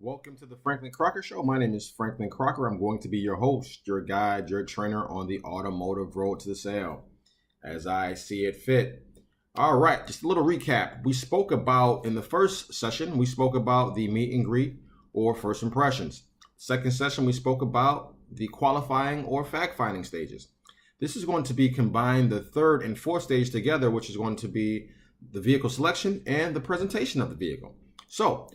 Welcome to the Franklin Crocker Show. My name is Franklin Crocker. I'm going to be your host, your guide, your trainer on the automotive road to the sale as I see it fit. All right, just a little recap. We spoke about, in the first session, we spoke about the meet and greet or first impressions. Second session, we spoke about the qualifying or fact-finding stages. This is going to be combined the third and fourth stage together, which is going to be the vehicle selection and the presentation of the vehicle. So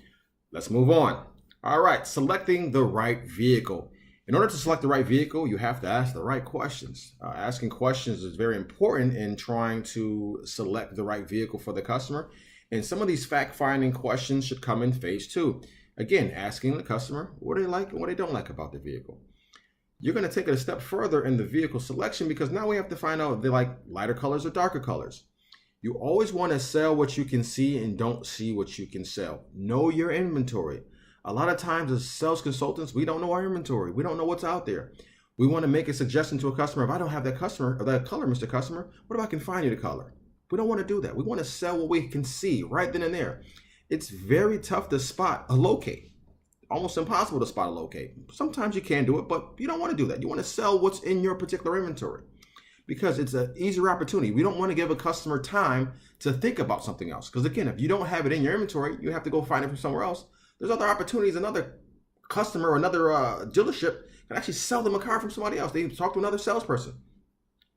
let's move on. All right, selecting the right vehicle. In order to select the right vehicle, you have to ask the right questions. Asking questions is very important in trying to select the right vehicle for the customer. And some of these fact-finding questions should come in phase two. Again, asking the customer what they like and what they don't like about the vehicle. You're going to take it a step further in the vehicle selection because now we have to find out if they like lighter colors or darker colors. You always want to sell what you can see and don't see what you can sell. Know your inventory. A lot of times as sales consultants, we don't know our inventory. We don't know what's out there. We want to make a suggestion to a customer. If I don't have that customer or that color, Mr. Customer, what if I can find you the color? We don't want to do that. We want to sell what we can see right then and there. It's very tough to spot a locate. Almost impossible to spot a locate. Sometimes you can do it, but you don't want to do that. You want to sell what's in your particular inventory because it's an easier opportunity. We don't want to give a customer time to think about something else. Because again, if you don't have it in your inventory, you have to go find it from somewhere else. There's other opportunities. Another customer or another dealership can actually sell them a car from somebody else. They talk to another salesperson.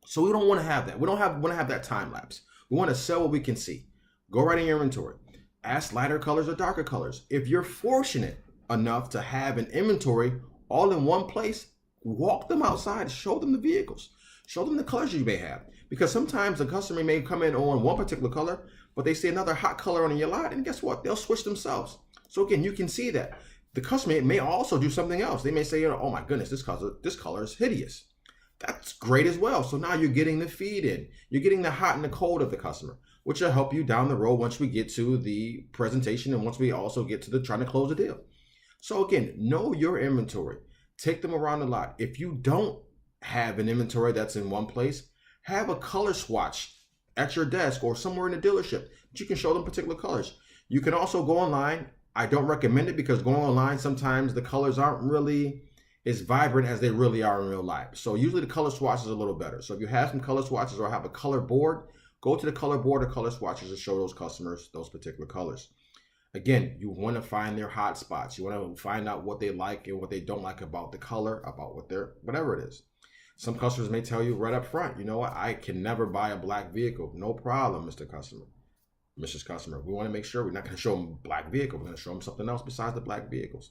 So we don't want to have that. We don't want to have that time lapse. We want to sell what we can see. Go right in your inventory. Ask lighter colors or darker colors. If you're fortunate enough to have an inventory all in one place, walk them outside, show them the vehicles, show them the colors you may have. Because sometimes the customer may come in on one particular color, but they see another hot color on your lot, and guess what? They'll switch themselves. So again, you can see that. The customer may also do something else. They may say, oh my goodness, this color is hideous. That's great as well. So now you're getting the feed in. You're getting the hot and the cold of the customer, which will help you down the road once we get to the presentation and once we also get to the trying to close the deal. So again, know your inventory. Take them around the lot. If you don't have an inventory that's in one place, have a color swatch at your desk or somewhere in the dealership that you can show them particular colors. You can also go online. I don't recommend it because going online, sometimes the colors aren't really as vibrant as they really are in real life. So usually the color swatch is a little better. So if you have some color swatches or have a color board, go to the color board or color swatches to show those customers those particular colors. Again, you want to find their hot spots. You want to find out what they like and what they don't like about the color, about whatever it is. Some customers may tell you right up front, you know what, I can never buy a black vehicle. No problem, Mr. Customer. Mrs. Customer, we want to make sure we're not going to show them a black vehicle. We're going to show them something else besides the black vehicles.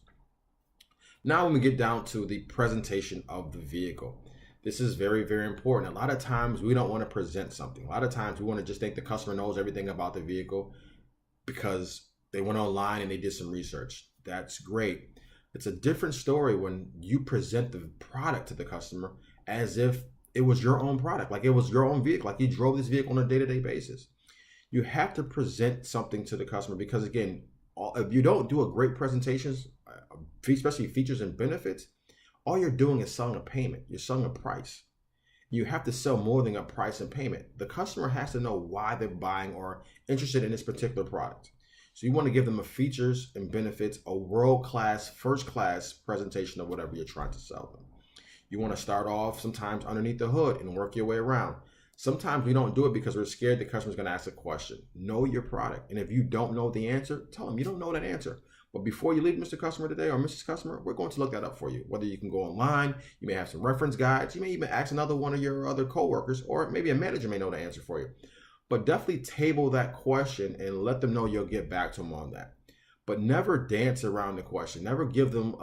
Now when we get down to the presentation of the vehicle, this is very, very important. A lot of times we don't want to present something. A lot of times we want to just think the customer knows everything about the vehicle because they went online and they did some research. That's great. It's a different story when you present the product to the customer as if it was your own product, like it was your own vehicle, like you drove this vehicle on a day-to-day basis. You have to present something to the customer because again, if you don't do a great presentations, especially features and benefits, all you're doing is selling a payment. You're selling a price. You have to sell more than a price and payment. The customer has to know why they're buying or interested in this particular product. So you want to give them a features and benefits, a world-class, first-class presentation of whatever you're trying to sell them. You want to start off sometimes underneath the hood and work your way around. Sometimes we don't do it because we're scared the customer's going to ask a question. Know your product. And if you don't know the answer, tell them you don't know that answer. But before you leave, Mr. Customer, today or Mrs. Customer, we're going to look that up for you. Whether you can go online, you may have some reference guides, you may even ask another one of your other coworkers, or maybe a manager may know the answer for you. But definitely table that question and let them know you'll get back to them on that. But never dance around the question. Never give them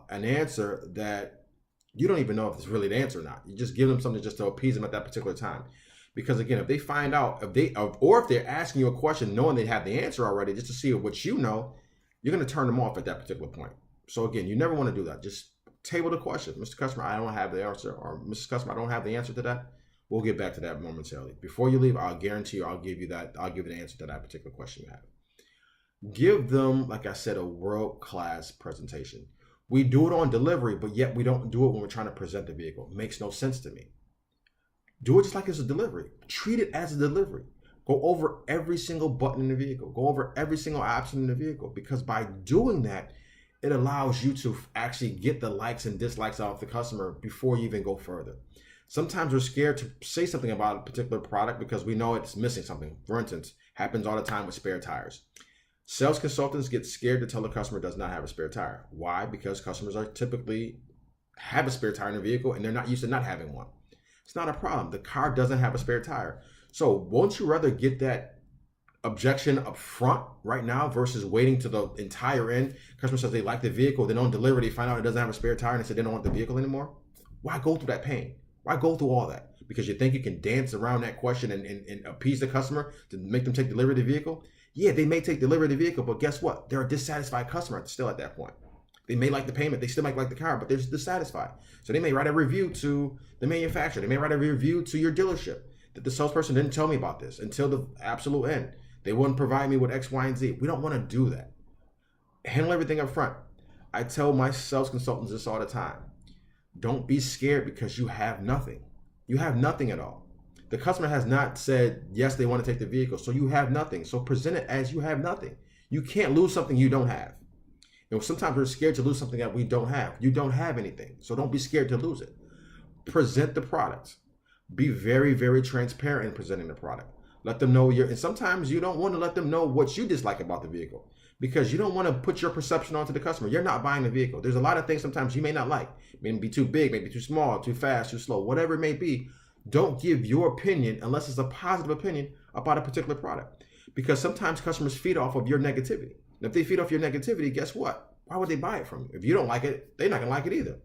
an answer that you don't even know if it's really the answer or not. You just give them something just to appease them at that particular time. Because again, if they find out, if they're asking you a question knowing they have the answer already, just to see what you know, you're going to turn them off at that particular point. So again, you never want to do that. Just table the question. Mr. Customer, I don't have the answer, or Mrs. Customer, I don't have the answer to that. We'll get back to that momentarily. Before you leave, I'll guarantee you, I'll give you the answer to that particular question you have. Give them, like I said, a world-class presentation. We do it on delivery, but yet we don't do it when we're trying to present the vehicle. It makes no sense to me. Do it just like it's a delivery. Treat it as a delivery. Go over every single button in the vehicle. Go over every single option in the vehicle, because by doing that, it allows you to actually get the likes and dislikes off the customer before you even go further. Sometimes we're scared to say something about a particular product because we know it's missing something. For instance, happens all the time with spare tires. Sales consultants get scared to tell the customer does not have a spare tire. Why? Because customers are typically have a spare tire in their vehicle and they're not used to not having one. It's not a problem. The car doesn't have a spare tire. So won't you rather get that objection up front right now versus waiting to the entire end? Customer says they like the vehicle, they don't deliver, they find out it doesn't have a spare tire and they say they don't want the vehicle anymore. Why go through that pain? Why go through all that? Because you think you can dance around that question and appease the customer to make them take delivery of the vehicle? Yeah, they may take delivery of the vehicle, but guess what? They're a dissatisfied customer still at that point. They may like the payment, they still might like the car, but they're dissatisfied. So they may write a review to the manufacturer. They may write a review to your dealership that the salesperson didn't tell me about this until the absolute end. They wouldn't provide me with X, Y, and Z. We don't want to do that. Handle everything up front. I tell my sales consultants this all the time. Don't be scared because you have nothing. You have nothing at all. The customer has not said, yes, they want to take the vehicle, so you have nothing. So present it as you have nothing. You can't lose something you don't have. You know, sometimes we're scared to lose something that we don't have. You don't have anything, so don't be scared to lose it. Present the product. Be very, very transparent in presenting the product. Let them know and sometimes you don't want to let them know what you dislike about the vehicle because you don't want to put your perception onto the customer. You're not buying the vehicle. There's a lot of things sometimes you may not like. Maybe too big, maybe too small, too fast, too slow, whatever it may be. Don't give your opinion unless it's a positive opinion about a particular product because sometimes customers feed off of your negativity. And if they feed off your negativity, guess what? Why would they buy it from you? If you don't like it, they're not going to like it either.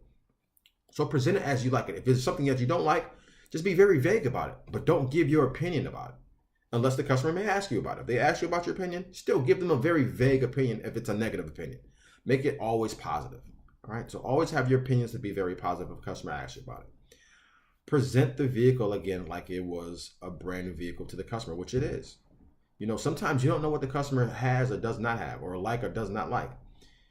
So present it as you like it. If it's something that you don't like, just be very vague about it, but don't give your opinion about it unless the customer may ask you about it. If they ask you about your opinion, still give them a very vague opinion if it's a negative opinion. Make it always positive. All right. So always have your opinions to be very positive if a customer asks you about it. Present the vehicle again like it was a brand new vehicle to the customer, which it is. You know, sometimes you don't know what the customer has or does not have or like or does not like.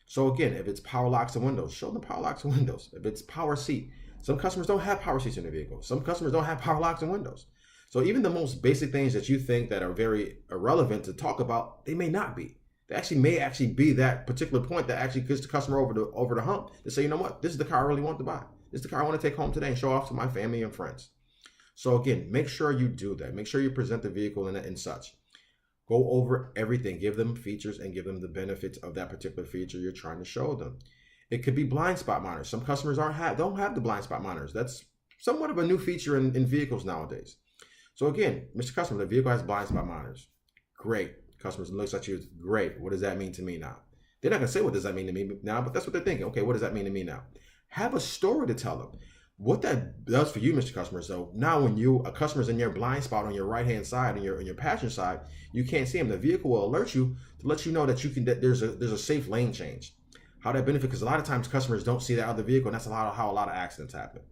So again, if it's power locks and windows, show them power locks and windows. If it's power seat, some customers don't have power seats in their vehicle. Some customers don't have power locks and windows. So even the most basic things that you think that are very irrelevant to talk about, they may not be. They may be that particular point that actually gets the customer over the hump to say, you know what, this is the car I really want to buy. This is the car I want to take home today and show off to my family and friends. So again, make sure you do that. Make sure you present the vehicle and such. Go over everything. Give them features and give them the benefits of that particular feature you're trying to show them. It could be blind spot monitors. Some customers don't have the blind spot monitors. That's somewhat of a new feature in vehicles nowadays. So again, Mr. Customer, the vehicle has blind spot monitors. Great. Customers looks at you, great. What does that mean to me now? They're not going to say what does that mean to me now, but that's what they're thinking. Okay, what does that mean to me now? Have a story to tell them. What that does for you, Mr. Customer, so now when a customer's in your blind spot on your right-hand side and your passenger side, you can't see them. The vehicle will alert you to let you know that there's a safe lane change. How that benefit? Because a lot of times customers don't see that other vehicle, and that's how a lot of accidents happen.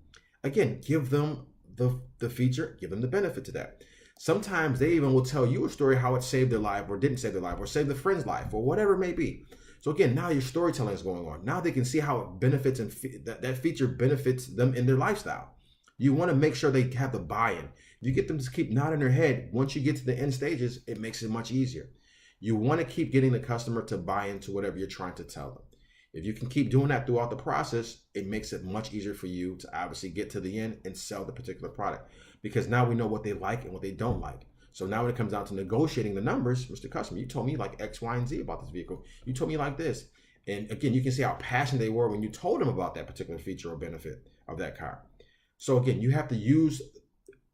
Again, give them the feature, give them the benefit to that. Sometimes they even will tell you a story how it saved their life or didn't save their life or saved a friend's life or whatever it may be. So again, now your storytelling is going on. Now they can see how it benefits and that feature benefits them in their lifestyle. You want to make sure they have the buy-in. You get them to keep nodding their head. Once you get to the end stages, it makes it much easier. You want to keep getting the customer to buy into whatever you're trying to tell them. If you can keep doing that throughout the process, it makes it much easier for you to obviously get to the end and sell the particular product. Because now we know what they like and what they don't like. So now when it comes down to negotiating the numbers, Mr. Customer, you told me like X, Y, and Z about this vehicle. You told me like this. And again, you can see how passionate they were when you told them about that particular feature or benefit of that car. So again, you have to use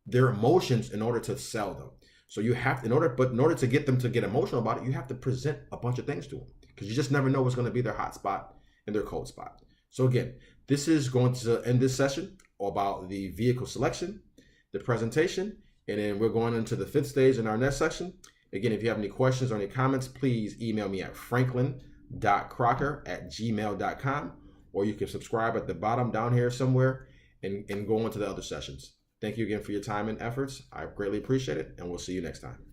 their emotions in order to sell them. So you have to, in order to get them to get emotional about it, you have to present a bunch of things to them because you just never know what's going to be their hot spot and their cold spot. So again, this is going to end this session about the vehicle selection, the presentation, and then we're going into the 5th stage in our next section. Again, if you have any questions or any comments, please email me at franklin.crocker@gmail.com, or you can subscribe at the bottom down here somewhere and go on to the other sessions. Thank you again for your time and efforts. I greatly appreciate it, and we'll see you next time.